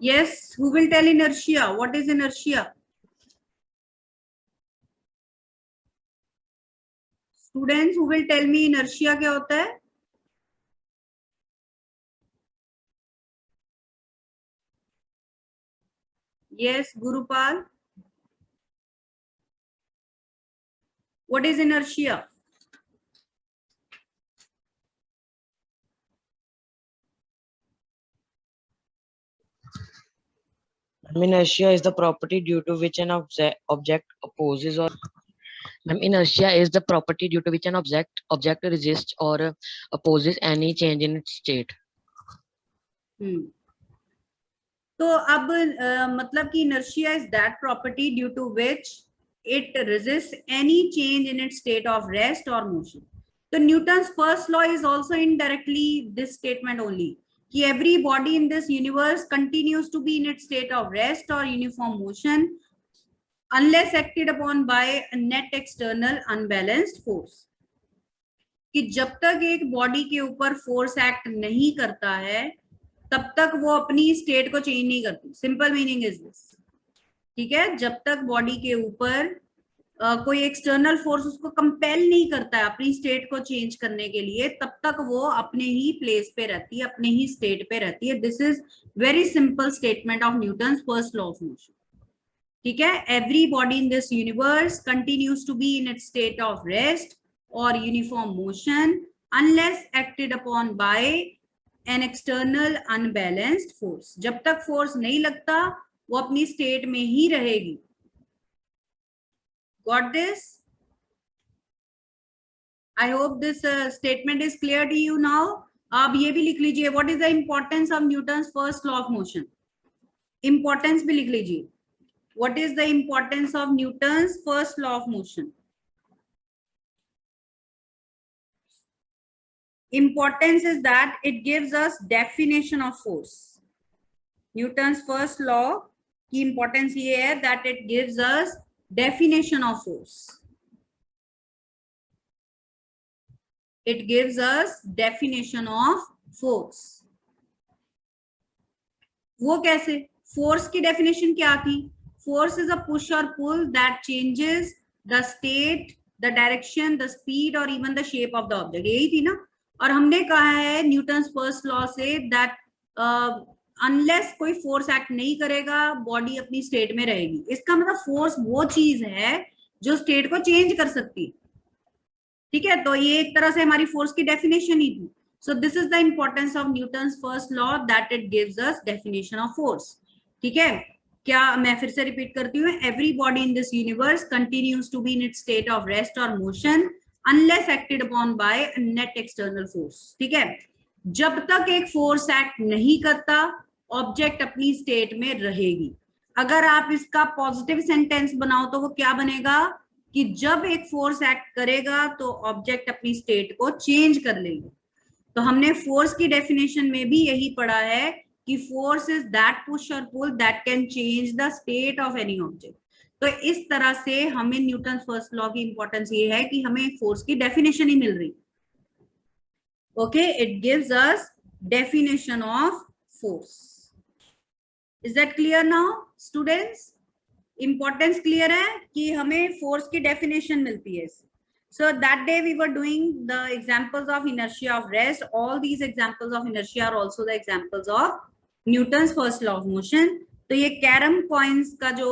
Yes, who will tell inertia? What is inertia? Students, who will tell me inertia क्या होता है? Yes, Gurupal. What is inertia? Inertia is the property due to which an object opposes or inertia is the property due to which an object resists or opposes any change in its state. तो अब मतलब कि inertia is that property due to which it resists any change in its state of rest or motion. So Newton's first law is also indirectly this statement only, कि every body in this universe continues to be in its state of rest or uniform motion unless acted upon by a net external unbalanced force. कि जब तक एक body के ऊपर force act नहीं करता है तब तक वो अपनी स्टेट को चेंज नहीं करती. Simple meaning is this. ठीक है, जब तक बॉडी के ऊपर कोई एक्सटर्नल फोर्स उसको कंपेल नहीं करता है अपनी स्टेट को चेंज करने के लिए, तब तक वो अपने ही प्लेस पे रहती है, अपने ही स्टेट पे रहती है. This is very simple statement of Newton's first law of motion. ठीक है, every body in this universe continues to be in its state of rest और uniform motion unless acted upon by an external unbalanced force. जब तक force नहीं लगता वो अपनी state में ही रहेगी. Got this? I hope this statement is clear to you now. आप ये भी लिख लीजिए, what is the importance of Newton's first law of motion. Importance भी लिख लीजिए. What is the importance of Newton's first law of motion? Importance is that it gives us definition of force. Newton's first law की importance ये है that it gives us definition of force. It gives us definition of force. वो कैसे? Force की definition क्या थी? Force is a push or pull that changes the state, the direction, the speed or even the shape of the object. यही थी ना. और हमने कहा है Newton's first law say that unless कोई फोर्स एक्ट नहीं करेगा बॉडी अपनी स्टेट में रहेगी. इसका मतलब फोर्स वो चीज है जो स्टेट को चेंज कर सकती है. ठीक है, तो ये एक तरह से हमारी फोर्स की डेफिनेशन ही थी. So this is the importance of Newton's first law that it gives us definition of force. ठीक है, क्या मैं फिर से रिपीट करती हूँ. Every body in this universe continues to be in its state of rest और motion unless acted upon by a net external force. ठीक है, जब तक एक फोर्स एक्ट नहीं करता ऑब्जेक्ट अपनी स्टेट में रहेगी. अगर आप इसका पॉजिटिव सेंटेंस बनाओ तो वो क्या बनेगा कि जब एक फोर्स एक्ट करेगा तो ऑब्जेक्ट अपनी स्टेट को चेंज कर लेगी. तो हमने फोर्स की डेफिनेशन में भी यही पढ़ा है कि फोर्स इज दैट पुश और pull that can change the state of any object. तो इस तरह से हमें न्यूटन फर्स्ट लॉ की इंपॉर्टेंस ये है कि हमें फोर्स की डेफिनेशन ही मिल रही. Okay, it gives us definition of force. Is that clear now students? Importance clear है कि हमें फोर्स की डेफिनेशन मिलती है. So that day we were doing the examples of inertia of rest. All these examples of inertia are also the examples of Newton's first law of motion. तो ये carrom coins का जो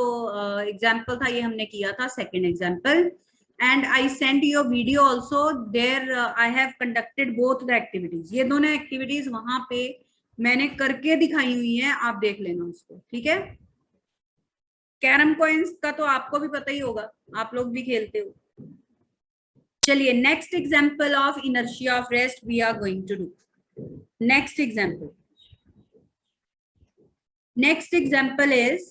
example था ये हमने किया था second example. And I send your video also there. I have conducted both the activities. ये दोनों एक्टिविटीज वहां पे मैंने करके दिखाई हुई हैं, आप देख लेना उसको. ठीक है, कैरम कॉइन्स का तो आपको भी पता ही होगा, आप लोग भी खेलते हो. चलिए, next example of inertia of rest we are going to do. Next example. Next example is,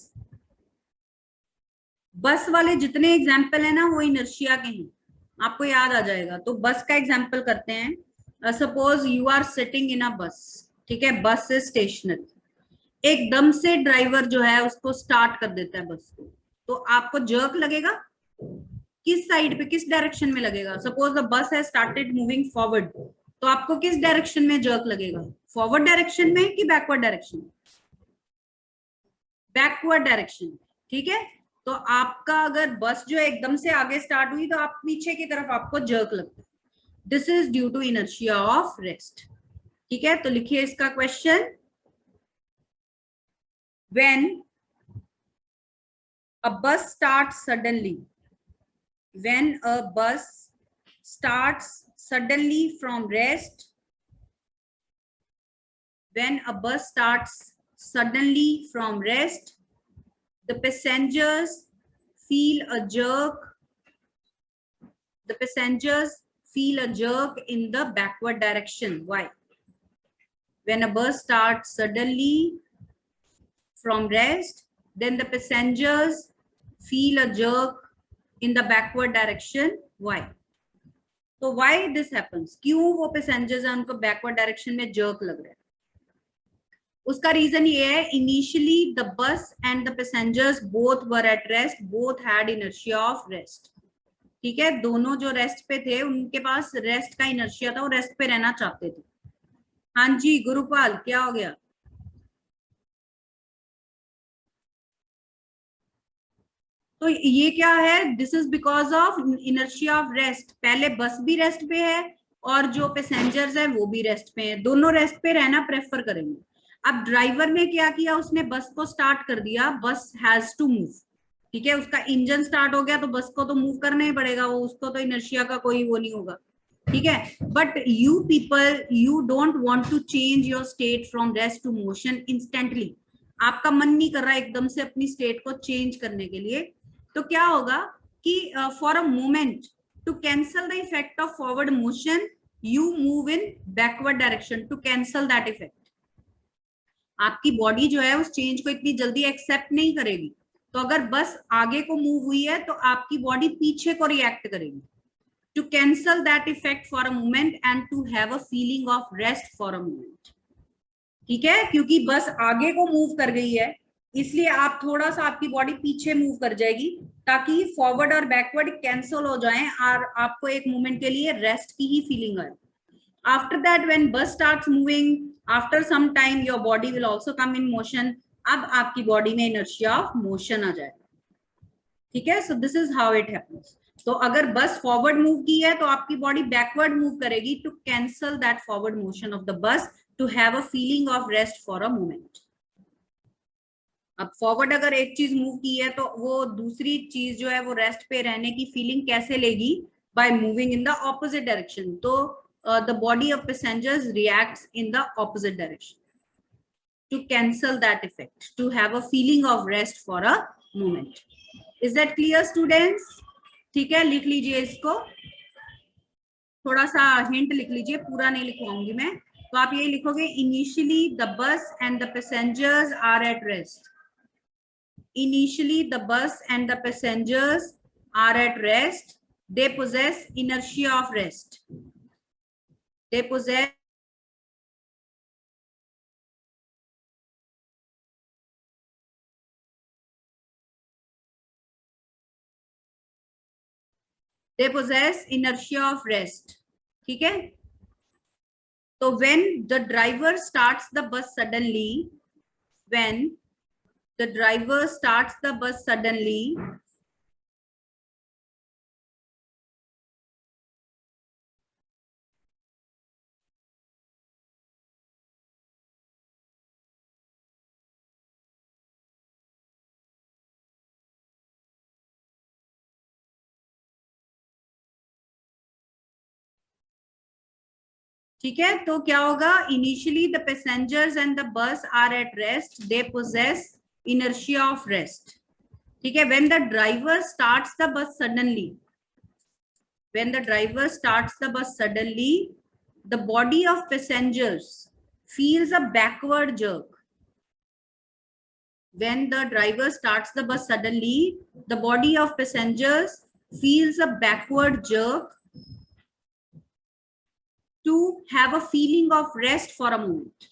bus वाले जितने एग्जाम्पल है ना वो इनर्शिया के हैं, आपको याद आ जाएगा. तो बस का एग्जाम्पल करते हैं. Suppose you are sitting in a bus. ठीक है, बस इज स्टेशनरी. एकदम से ड्राइवर जो है उसको स्टार्ट कर देता है बस को, तो आपको जर्क लगेगा. किस साइड पे, किस डायरेक्शन में लगेगा? Suppose the bus has started moving forward, तो आपको किस डायरेक्शन में जर्क लगेगा? फॉरवर्ड डायरेक्शन में कि बैकवर्ड डायरेक्शन में? Backward direction. ठीक है, तो आपका अगर बस जो है एकदम से आगे स्टार्ट हुई तो आप पीछे की तरफ आपको जर्क लगता है। This is due to inertia of rest. ठीक है, तो लिखिए इसका question. When a bus starts suddenly, when a bus starts suddenly from rest, when a bus starts suddenly from rest, the passengers feel a jerk, the passengers feel a jerk in the backward direction. Why? When a bus starts suddenly from rest, then the passengers feel a jerk in the backward direction. Why? तो why this happens, क्यों वो passengers है उनको backward direction में jerk लग रहा है? उसका रीजन ये है, initially the bus and the passengers both were at rest, both had inertia of rest. ठीक है, दोनों जो रेस्ट पे थे उनके पास रेस्ट का इनर्शिया था, वो रेस्ट पे रहना चाहते थे। हाँ जी गुरुपाल, क्या हो गया? तो ये क्या है, this is because of inertia of rest. पहले बस भी रेस्ट पे है और जो पैसेंजर्स है वो भी रेस्ट पे है, दोनों रेस्ट पे रहना प्रेफर करेंगे। अब ड्राइवर ने क्या किया, उसने बस को स्टार्ट कर दिया, बस हैज टू मूव। ठीक है, उसका इंजन स्टार्ट हो गया तो बस को तो मूव करना ही पड़ेगा, वो उसको तो इनर्शिया का कोई वो नहीं होगा। ठीक है, but you people, you don't want to change your state from rest to motion instantly. आपका मन नहीं कर रहा एकदम से अपनी स्टेट को चेंज करने के लिए। तो क्या होगा कि for a moment, to cancel the effect of forward motion, you move in backward direction to cancel that effect. आपकी बॉडी जो है उस चेंज को इतनी जल्दी एक्सेप्ट नहीं करेगी। तो अगर बस आगे को मूव हुई है तो आपकी बॉडी पीछे को रिएक्ट करेगी, to cancel that effect for a moment and to have a feeling of rest for a moment. ठीक है, क्योंकि बस आगे को मूव कर गई है इसलिए आप थोड़ा सा, आपकी बॉडी पीछे मूव कर जाएगी ताकि फॉरवर्ड और बैकवर्ड कैंसल हो जाएं और आपको एक मोमेंट के लिए रेस्ट की ही फीलिंग आए। After that when bus starts moving, after some time your body will also come in motion. अब आपकी बॉडी में इनर्शिया ऑफ मोशन आ जाएगा। ठीक है, so this is how it happens. तो अगर बस फॉरवर्ड मूव की है तो आपकी बॉडी बैकवर्ड मूव करेगी to cancel that forward motion of the bus, to have a feeling of rest for a moment. अब फॉरवर्ड अगर एक चीज मूव की है तो वो दूसरी चीज जो है वो रेस्ट पे रहने की फीलिंग कैसे लेगी? By moving in the opposite direction. तो the body of passengers reacts in the opposite direction to cancel that effect, to have a feeling of rest for a moment. Is that clear students? ठीक है, लिख लीजिए इसको, थोड़ा सा hint लिख लीजिए, पूरा नहीं लिखवाऊंगी मैं। तो आप ये लिखोगे, initially the bus and the passengers are at rest. Initially, the bus and the passengers are at rest. They possess inertia of rest. They possess inertia of rest. ठीक है, तो when the driver starts the bus suddenly, when the driver starts the bus suddenly, ठीक है, तो क्या होगा, initially the passengers and the bus are at rest, they possess inertia of rest. ठीक है, when the driver starts the bus suddenly, when the driver starts the bus suddenly, the body of passengers feels a backward jerk. When the driver starts the bus suddenly, the body of passengers feels a backward jerk to have a feeling of rest for a moment.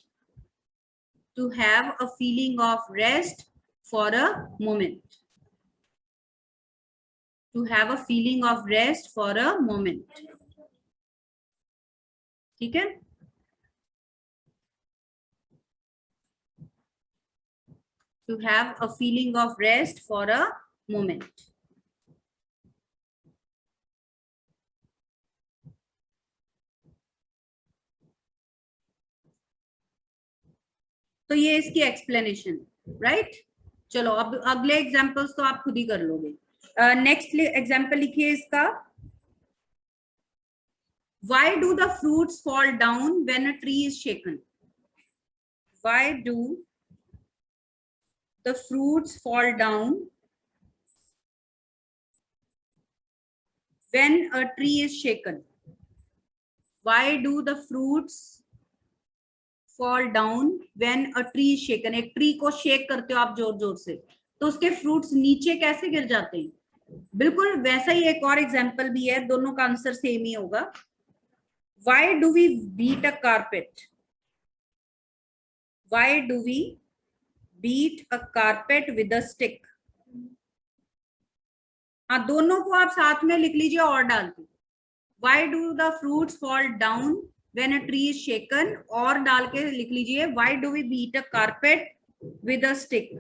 To have a feeling of rest for a moment. To have a feeling of rest for a moment. ठीक है, to have a feeling of rest for a moment. तो ये इसकी explanation, right? चलो अब अगले examples तो आप खुद ही कर लोगे. नेक्स्ट एग्जांपल लिखिए इसका. Why do the fruits fall down when a tree is shaken? Why do the fruits fall down when a tree is shaken? Why do the fruits fall down when a tree is shaken? एक tree को shake करते हो आप जोर जोर से, तो उसके फ्रूट्स नीचे कैसे गिर जाते हैं? बिल्कुल वैसा ही एक और एग्जांपल भी है, दोनों का आंसर सेम ही होगा. Why do we beat a carpet? Why do we beat a carpet with a stick? हाँ, दोनों को आप साथ में लिख लीजिए और डाल के. Why do the fruits fall down when a tree is shaken? और डाल के लिख लीजिए why do we beat a carpet with a stick?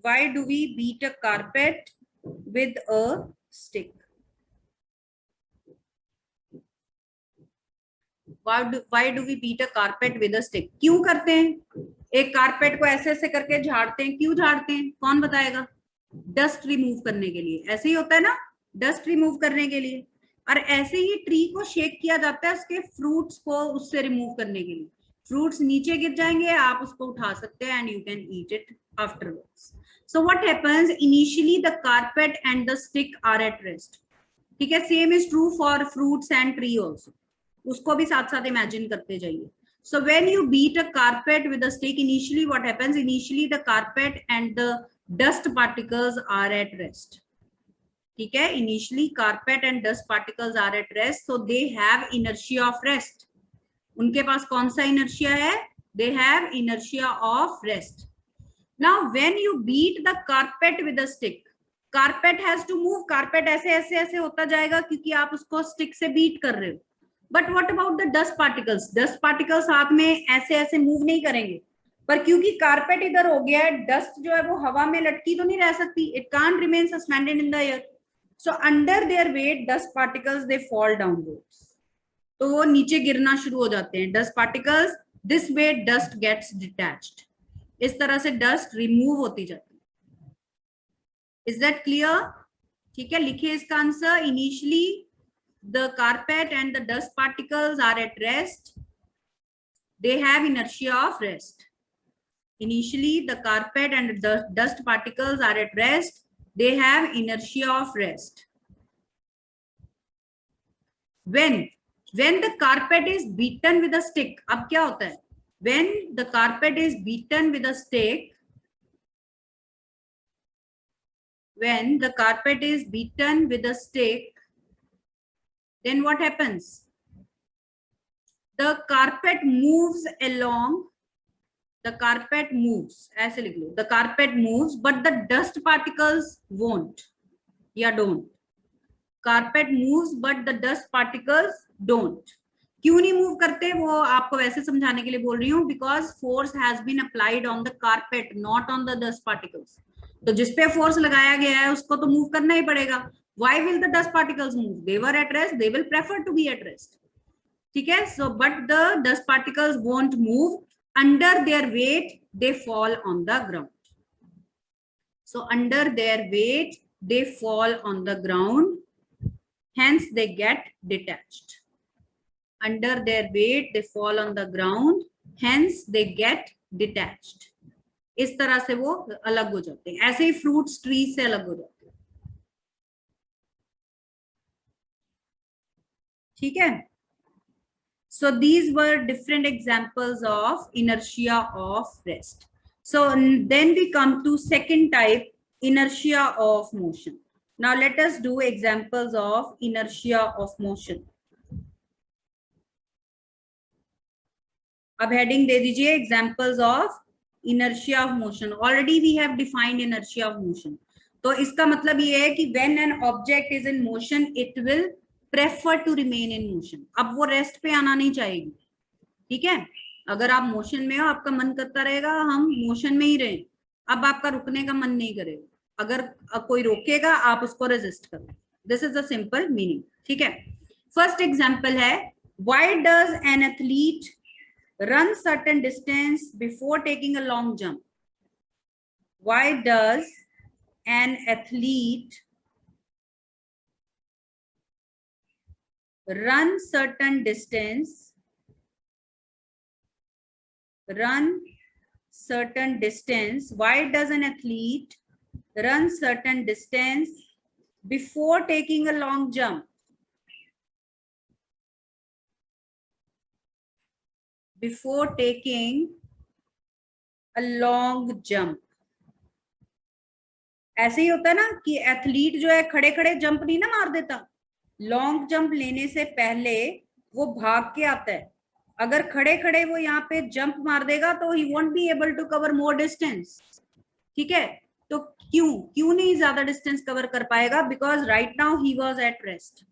Why do we beat a carpet with a stick? Why do we beat a carpet with a stick? क्यों करते हैं? एक carpet को ऐसे ऐसे करके झाड़ते हैं. क्यों झाड़ते हैं? कौन बताएगा? डस्ट रिमूव करने के लिए. ऐसे ही होता है ना, डस्ट रिमूव करने के लिए. और ऐसे ही ट्री को शेक किया जाता है उसके फ्रूट्स को उससे रिमूव करने के लिए. फ्रूट्स नीचे गिर जाएंगे, आप उसको उठा सकते हैं and you can eat it afterwards. So what happens? Initially the carpet and the stick are at rest. ठीक है, same is true for fruits and tree also. उसको भी साथ साथ इमेजिन करते जाइए. So when you beat a carpet with a stick, initially what happens? Initially the carpet and the dust particles are at rest. ठीक है, initially carpet and dust particles are at rest, so they have inertia of rest. उनके पास कौन सा inertia है? They have inertia of rest. Now when you beat the carpet with a stick, carpet has to move. carpet ऐसे ऐसे ऐसे होता जाएगा क्योंकि आप उसको stick से beat कर रहे हो. But what about the dust particles? Dust particles साथ में ऐसे ऐसे मूव नहीं करेंगे, पर क्योंकि कारपेट इधर हो गया है, डस्ट जो है वो हवा में लटकी तो नहीं रह सकती. It can't remain suspended in the air. So under their weight dust particles they fall downwards. तो वो नीचे गिरना शुरू हो जाते हैं dust particles. This way dust gets detached. इस तरह से डस्ट रिमूव होती जाती है. Is that clear? ठीक है, लिखिए इसका answer. Initially the carpet and the dust particles are at rest. They have inertia of rest. Initially the carpet and the dust particles are at rest. They have inertia of rest. When the carpet is beaten with a stick, अब क्या होता है? When the carpet is beaten with a stick, when the carpet is beaten with a stick, then what happens? The carpet moves along. The carpet moves. ऐसे लिख लो. The carpet moves, but the dust particles won't. या don't. Carpet moves, but the dust particles don't. क्यों नहीं move करते? वो आपको वैसे समझाने के लिए बोल रही हूँ. Because force has been applied on the carpet, not on the dust particles. तो जिस पे फोर्स लगाया गया है उसको तो मूव करना ही पड़ेगा. Why will the dust particles move? They were at rest. They will prefer to be at rest. ठीक है? So, but the dust particles won't move. Under their weight, they fall on the ground. So, under their weight, they fall on the ground. Hence, they get detached. Under their weight, they fall on the ground. Hence, they get detached. इस तरह से वो अलग हो जाते हैं. ऐसे ही fruits tree से अलग हो जाते हैं. ठीक है? So these were different examples of inertia of rest. So then we come to second type, inertia of motion. Now let us do examples of inertia of motion. अब heading दे दीजिए examples of inertia of motion. Already we have defined inertia of motion. तो इसका मतलब ये है कि when an object is in motion, it will prefer to remain in motion. अब वो रेस्ट पे आना नहीं चाहेगी. ठीक है, अगर आप मोशन में हो, आपका मन करता रहेगा हम मोशन में ही रहें, अब आपका रुकने का मन नहीं करेगा। अगर कोई रोकेगा आप उसको रेजिस्ट करो। This is the simple meaning, ठीक है। फर्स्ट एग्जांपल है, why does an athlete run certain distance before taking a long jump? Why does an athlete run certain distance why does an athlete run certain distance before taking a long jump? Before taking a long jump, ऐसे ही होता है ना कि athlete जो है खड़े खड़े jump नहीं ना मार देता, लॉन्ग जंप लेने से पहले वो भाग के आता है। अगर खड़े खड़े वो यहाँ पे जंप मार देगा तो he won't be able to cover more distance, ठीक है। तो क्यों नहीं ज्यादा डिस्टेंस कवर कर पाएगा? Because right now he was at rest.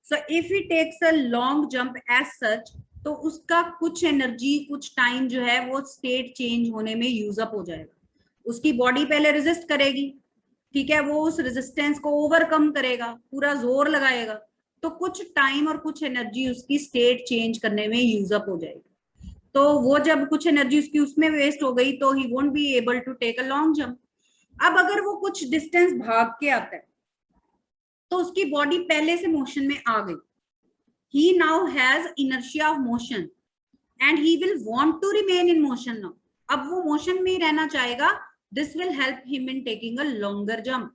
So if he takes a long jump as such, तो उसका कुछ एनर्जी, कुछ टाइम जो है वो स्टेट चेंज होने में यूज अप हो जाएगा। उसकी बॉडी पहले रेजिस्ट करेगी, ठीक है, वो उस रेजिस्टेंस को ओवरकम करेगा, पूरा जोर लगाएगा, तो कुछ टाइम और कुछ एनर्जी उसकी स्टेट चेंज करने में यूज अप हो जाएगी। तो वो जब कुछ एनर्जी उसकी उसमें वेस्ट हो गई तो he won't be able to take a long jump. अब अगर वो कुछ डिस्टेंस भाग के आता है तो उसकी बॉडी पहले से मोशन में आ गई, he now has inertia of motion and he will want to remain in motion now. अब वो मोशन में ही रहना चाहेगा, this will help him in taking a longer jump.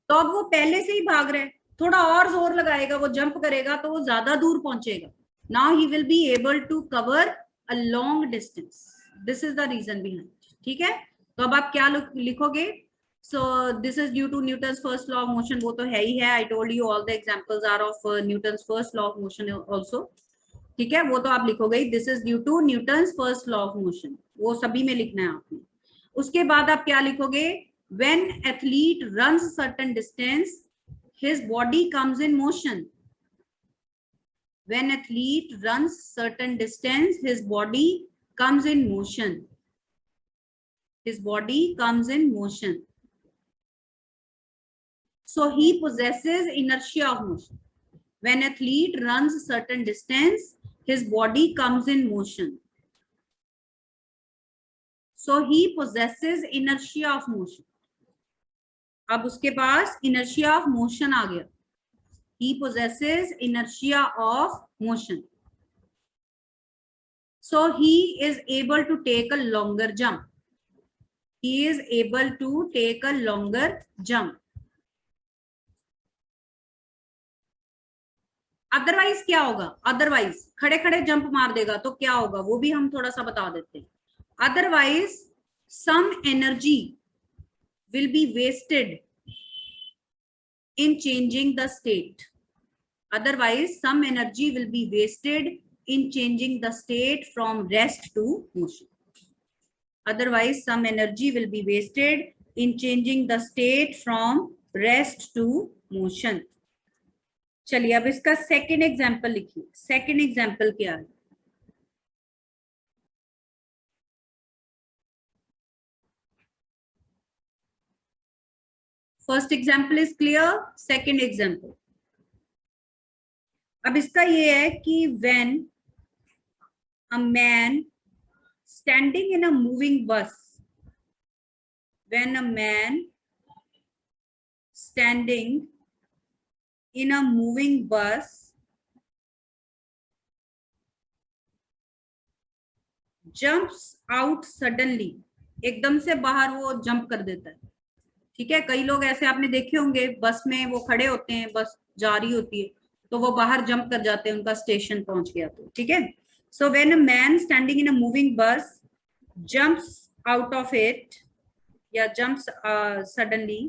तो अब वो पहले से ही भाग रहा है, थोड़ा और जोर लगाएगा, वो जंप करेगा तो वो ज्यादा दूर पहुंचेगा। Now he will be able to cover a long distance. This is the reason behind, ठीक है। तो अब आप क्या लिखोगे? So this is due to Newton's first law of motion, वो तो है ही है, I told you all the examples are of Newton's first law of motion also, ठीक है, वो तो आप लिखोगे। This is due to Newton's first law of motion, वो सभी में लिखना है आपने। उसके बाद आप क्या लिखोगे? When athlete runs certain distance, his body comes in motion. When athlete runs certain distance, his body comes in motion. His body comes in motion. So he possesses inertia of motion. When athlete runs certain distance, his body comes in motion. So he possesses inertia of motion. अब उसके पास inertia of motion आ गया। He possesses inertia of motion. So he is able to take a longer jump. He is able to take a longer jump. Otherwise क्या होगा? Otherwise खड़े खड़े jump मार देगा तो क्या होगा वो भी हम थोड़ा सा बता देते हैं। Otherwise some energy will be wasted in changing the state. Otherwise some energy will be wasted in changing the state from rest to motion. Otherwise some energy will be wasted in changing the state from rest to motion. चलिए अब इसका second example लिखिए। Second example क्या है? First example is clear, second example. अब इसका ये है कि when a man standing in a moving bus, when a man standing in a moving bus jumps out suddenly, एकदम से बाहर वो जंप कर देता है, ठीक है। कई लोग ऐसे आपने देखे होंगे, बस में वो खड़े होते हैं, बस जा रही होती है तो वो बाहर जंप कर जाते हैं, उनका स्टेशन पहुंच गया तो, ठीक है। So when a man standing in a moving bus jumps out of it, या jumps suddenly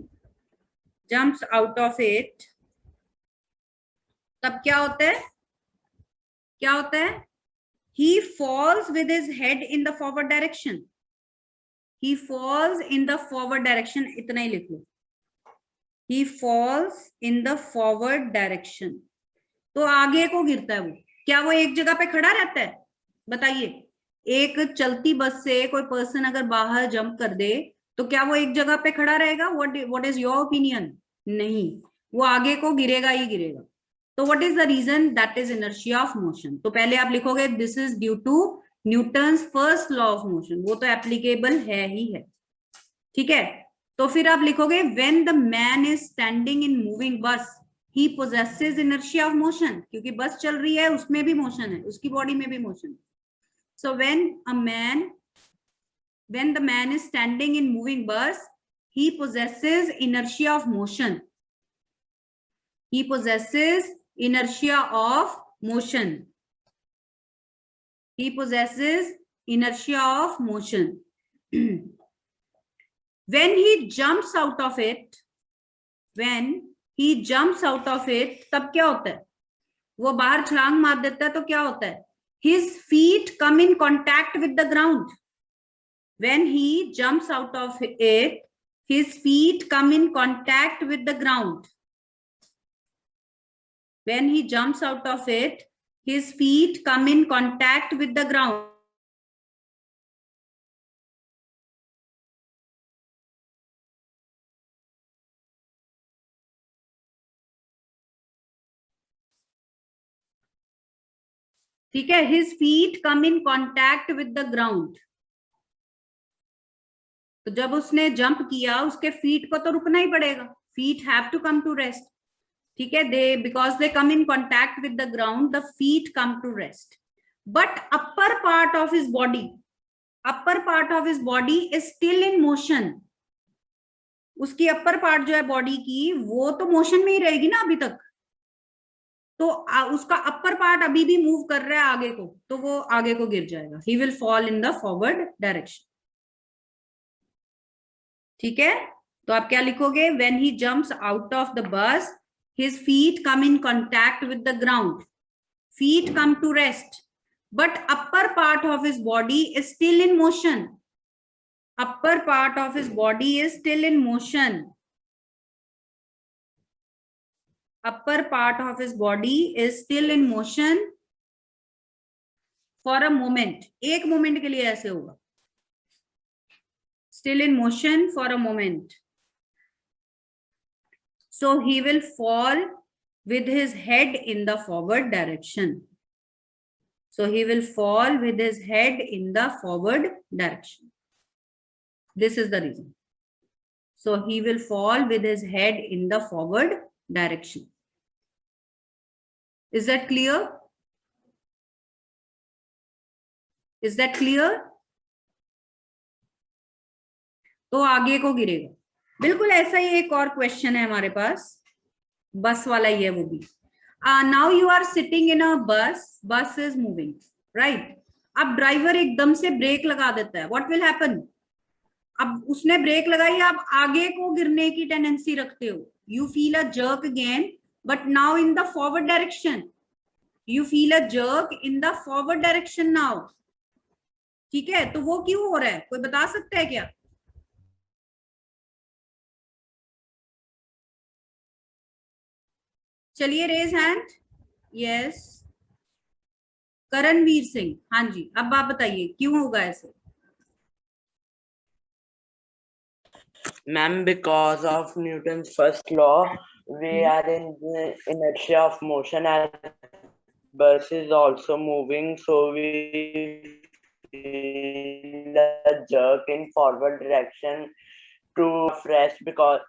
jumps out of it, तब क्या होता है? क्या होता है? he falls with his head in the forward direction. He falls in the forward direction, इतना ही लिख लो। He falls in the forward direction. तो आगे को गिरता है वो, क्या वो एक जगह पे खड़ा रहता है? बताइए। एक चलती बस से कोई पर्सन अगर बाहर जंप कर दे तो क्या वो एक जगह पे खड़ा रहेगा? What is your opinion? नहीं, वो आगे को गिरेगा ही गिरेगा। तो what is the reason? That is inertia of motion. तो पहले आप लिखोगे this is due to Newton's first law of motion, वो तो एप्लीकेबल है ही है, ठीक है। तो फिर आप लिखोगे when the man is standing in moving बस ही पोजेसेस इनर्शिया ऑफ मोशन, क्योंकि बस चल रही है उसमें भी मोशन है, उसकी बॉडी में भी मोशन है। So when the man is standing in moving bus, he possesses inertia of motion. He possesses inertia of motion. He possesses inertia of motion. When he jumps out of it, तब क्या होता है? वो बाहर छलांग मार देता है तो क्या होता है? His feet come in contact with the ground. When he jumps out of it, his feet come in contact with the ground. When he jumps out of it, his feet come in contact with the ground. ठीक है, his feet come in contact with the ground. तो जब उसने jump किया उसके feet को तो रुकना ही पड़ेगा, feet have to come to rest, ठीक है। They because they come in contact with the ground, the feet come to rest. But upper part of his body is still in motion. उसकी upper part जो है body की, वो तो motion में ही रहेगी ना अभी तक, तो उसका अपर पार्ट अभी भी मूव कर रहा है आगे को, तो वो आगे को गिर जाएगा। He will fall in the forward direction, ठीक है। तो आप क्या लिखोगे? When he jumps out of the बस his feet come in contact with the ground, feet come to rest, but upper part of his body is still in motion. Upper part of his body is still in motion. Upper part of his body is still in motion for a moment. एक moment के लिए ऐसे होगा, still in motion for a moment. So he will fall with his head in the forward direction. So he will fall with his head in the forward direction. This is the reason. So he will fall with his head in the forward direction. Is that clear? Is that clear? तो आगे को गिरेगा। बिल्कुल ऐसा ही एक और question है हमारे पास, बस वाला ही है वो भी। Now you are sitting in a bus is moving, right. अब ड्राइवर एकदम से ब्रेक लगा देता है, व्हाट विल हैपन? अब उसने ब्रेक लगाई, आप आगे को गिरने की टेंडेंसी रखते हो, you feel a jerk again, but now in the forward direction. You feel a jerk in the forward direction now, ठीक है। तो वो क्यों हो रहा है, कोई बता सकता है क्या? चलिए, raise hand. Yes, Karanveer Singh, हाँ जी, अब आप बताइए क्यों होगा ऐसे? Ma'am, because of Newton's first law, we are in the inertia of motion as bus is also moving, so we feel a jerk in forward direction to rest because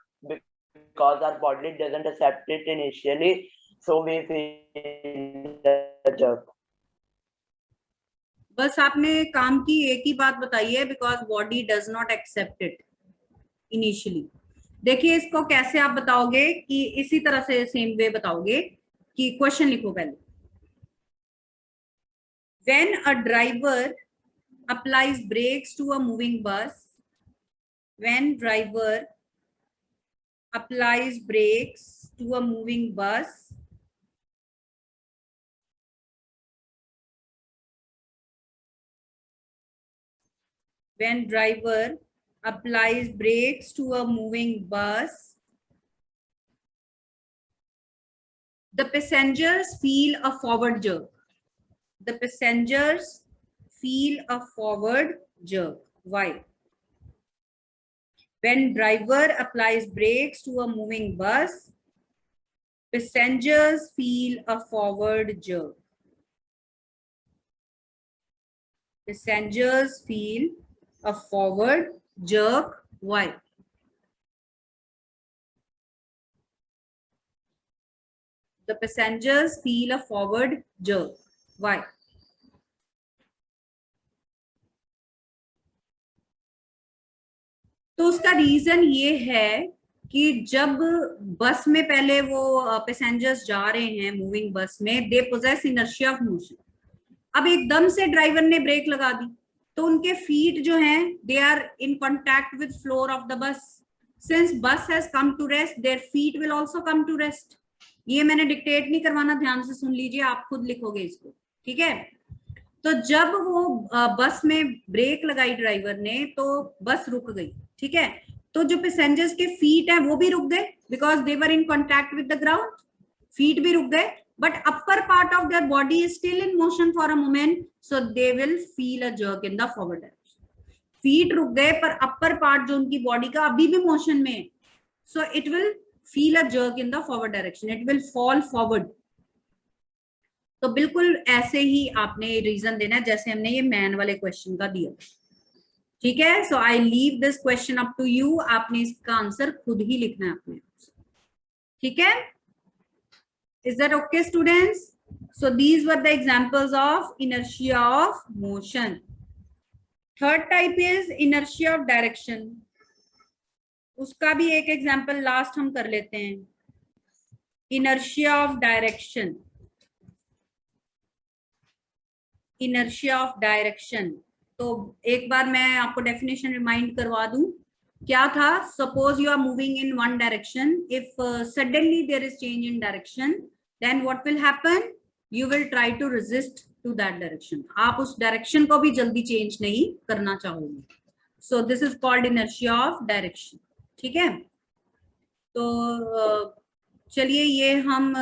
our body doesn't accept it initially, so we feel a jerk. बस आपने काम की एक ही बात बताई है, because body does not accept it initially. देखिए इसको कैसे आप बताओगे कि इसी तरह से सेम वे बताओगे कि क्वेश्चन लिखो पहले। When a driver applies brakes to a moving bus, when driver applies brakes to a moving bus, when driver applies brakes to a moving bus, the passengers feel a forward jerk. The passengers feel a forward jerk. Why? When driver applies brakes to a moving bus, passengers feel a forward jerk. Passengers feel a forward jerk. Why? The passengers feel a forward jerk. Why? तो उसका reason ये है कि जब बस में पहले वो पैसेंजर्स जा रहे हैं मूविंग बस में, दे पोजेस इनर्शिया ऑफ मोशन. अब एकदम से ड्राइवर ने ब्रेक लगा दी तो उनके फीट जो हैं they are in contact with floor of the bus. Since bus has come to rest, their feet will also come to rest. ये मैंने डिक्टेट नहीं करवाना, ध्यान से सुन लीजिए, आप खुद लिखोगे इसको, ठीक है. तो जब वो बस में ब्रेक लगाई ड्राइवर ने तो बस रुक गई, ठीक है. तो जो पैसेंजर्स के फीट हैं वो भी रुक गए because they were in contact with the ground. Feet भी रुक गए but upper part of their body is still in motion for a moment, so they will feel a jerk in the forward direction. Feet रुक गए पर upper part जो उनकी body का अभी भी मोशन में है, so it will feel a jerk in the forward direction. It will fall forward. तो बिल्कुल ऐसे ही आपने रीजन देना है जैसे हमने ये मैन वाले क्वेश्चन का दिया, ठीक है. So I leave this question up to you. आपने इसका आंसर खुद ही लिखना है अपने, ठीक है. Is that okay students? So these were the examples of inertia of motion. Third type is inertia of direction. उसका भी एक एग्जाम्पल लास्ट हम कर लेते हैं. Inertia of direction. Inertia of direction, तो एक बार मैं आपको डेफिनेशन रिमाइंड करवा दूं. क्या था? Suppose you are moving in one direction. If suddenly there is change in direction, then what will happen? You will try to resist to that direction. आप उस डायरेक्शन को भी जल्दी चेंज नहीं करना चाहोगे. सो this is called inertia of direction, ठीक है. तो चलिए ये हम